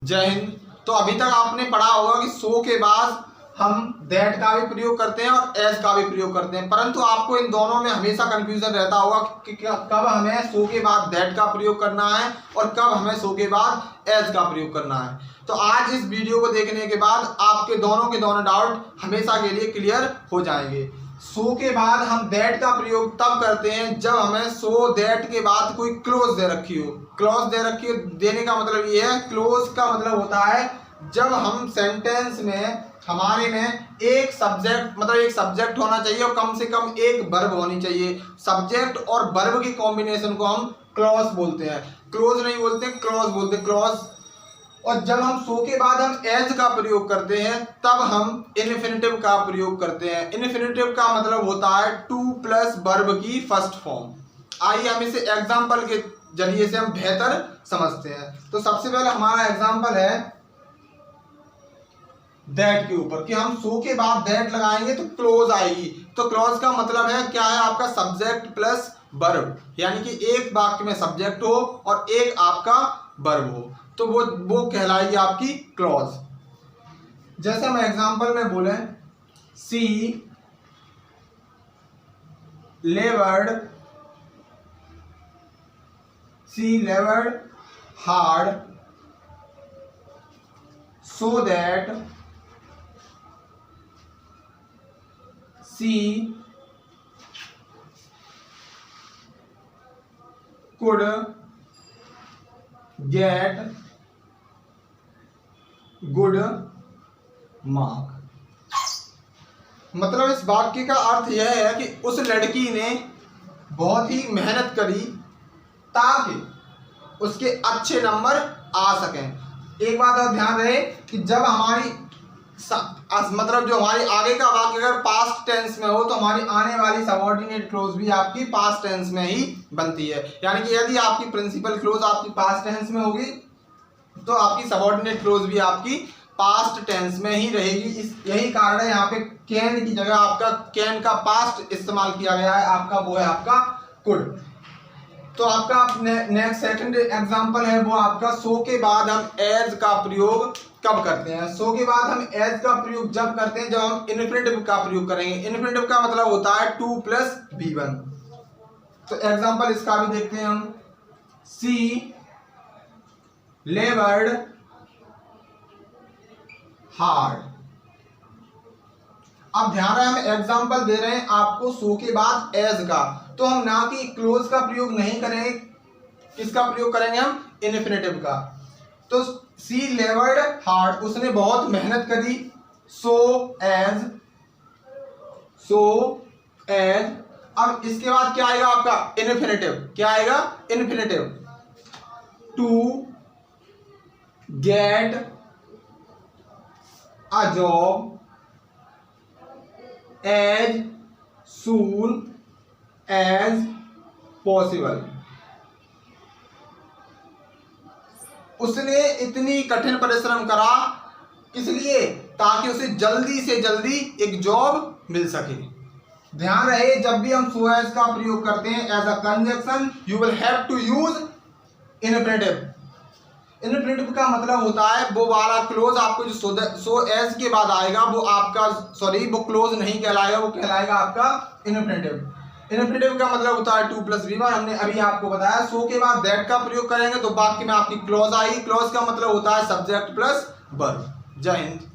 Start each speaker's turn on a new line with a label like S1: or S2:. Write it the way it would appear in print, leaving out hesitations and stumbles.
S1: जय हिंद। तो अभी तक आपने पढ़ा होगा कि सो के बाद हम दैट का भी प्रयोग करते हैं और एज का भी प्रयोग करते हैं, परंतु आपको इन दोनों में हमेशा कंफ्यूजन रहता होगा कि कब हमें सो के बाद दैट का प्रयोग करना है और कब हमें सो के बाद एज का प्रयोग करना है। तो आज इस वीडियो को देखने के बाद आपके दोनों के दोनों डाउट हमेशा के लिए क्लियर हो जाएंगे। सो के बाद हम दैट का प्रयोग तब करते हैं जब हमें सो दैट के बाद कोई क्लोज दे रखी हो। क्लोज दे रखी हो देने का मतलब ये है, क्लोज का मतलब होता है जब हम सेंटेंस में हमारे में एक सब्जेक्ट मतलब एक सब्जेक्ट होना चाहिए और कम से कम एक वर्ब होनी चाहिए। सब्जेक्ट और वर्ब की कॉम्बिनेशन को हम क्लॉज बोलते हैं, क्लोज नहीं बोलते, क्लॉज बोलते हैं, क्लॉज। और जब हम सो के बाद हम एज का प्रयोग करते हैं तब हम इन्फिनेटिव का प्रयोग करते हैं। इन्फिनेटिव का मतलब होता है टू प्लस वर्ब की फर्स्ट फॉर्म। आइए हम इसे एग्जाम्पल के जरिए से हम बेहतर समझते हैं। तो सबसे पहले हमारा एग्जाम्पल है दैट के ऊपर कि हम सो के बाद दैट लगाएंगे तो क्लोज आएगी। तो क्लोज का मतलब है क्या है, आपका सब्जेक्ट प्लस वर्ब, यानी कि एक वाक्य में सब्जेक्ट हो और एक आपका वर्ब हो तो वो कहलाएगी आपकी क्लॉज। जैसे हम एग्जांपल में बोले she laboured hard so that she could get good mark. मतलब इस वाक्य का अर्थ यह है कि उस लड़की ने बहुत ही मेहनत करी ताकि उसके अच्छे नंबर आ सकें। एक बात और ध्यान रहे कि जब हमारी मतलब जो हमारी आगे का वाक्य अगर पास्ट टेंस में हो तो हमारी आने वाली सबऑर्डिनेट क्लोज भी आपकी पास्ट टेंस में ही बनती है। यानी कि यदि आपकी प्रिंसिपल क्लोज आपकी पास्ट टेंस में होगी तो आपकी सबऑर्डिनेट क्लोज भी आपकी पास्ट टेंस में ही रहेगी। यही कारण है यहाँ पे कैन की जगह आपका कैन का पास्ट इस्तेमाल किया गया है, आपका वो है आपका कुड। तो आपका नेक्स्ट सेकंड एग्जांपल है वो आपका सो के बाद हम एज का प्रयोग कब करते हैं। सो के बाद हम एज का प्रयोग जब करते हैं जब हम इन्फिनेटिव का प्रयोग करेंगे। इन्फिनेटिव का मतलब होता है टू प्लस V1। तो एग्जांपल इसका भी देखते हैं हम। सी लेवर्ड हार्ड। अब ध्यान रहे हम एग्जांपल दे रहे हैं आपको सो के बाद एज का, तो हम ना कि क्लोज का प्रयोग नहीं करेंगे, किसका प्रयोग करेंगे हम इन्फिनेटिव का। तो सी लेवर्ड हार्ड, उसने बहुत मेहनत करी। सो एज अब इसके बाद क्या आएगा आपका इन्फिनेटिव, क्या आएगा infinitive to get a job as soon as possible. उसने इतनी कठिन परिश्रम करा किस लिए, ताकि उसे जल्दी से जल्दी एक जॉब मिल सके। ध्यान रहे जब भी हम सो एज का प्रयोग करते हैं as a conjunction you will have to use infinitive. Infinitive का मतलब होता है वो वाला क्लोज आपको जो सो एज के बाद आएगा वो आपका वो क्लोज नहीं कहलाएगा, वो कहलाएगा आपका इन्फिनेटिव। इन्फिनेटिव का मतलब होता है टू प्लस V1। हमने अभी आपको बताया सो के बाद दैट का प्रयोग करेंगे तो वाक्य में आपकी क्लॉज आई। क्लॉज का मतलब होता है सब्जेक्ट प्लस वर्ब। जय हिंद।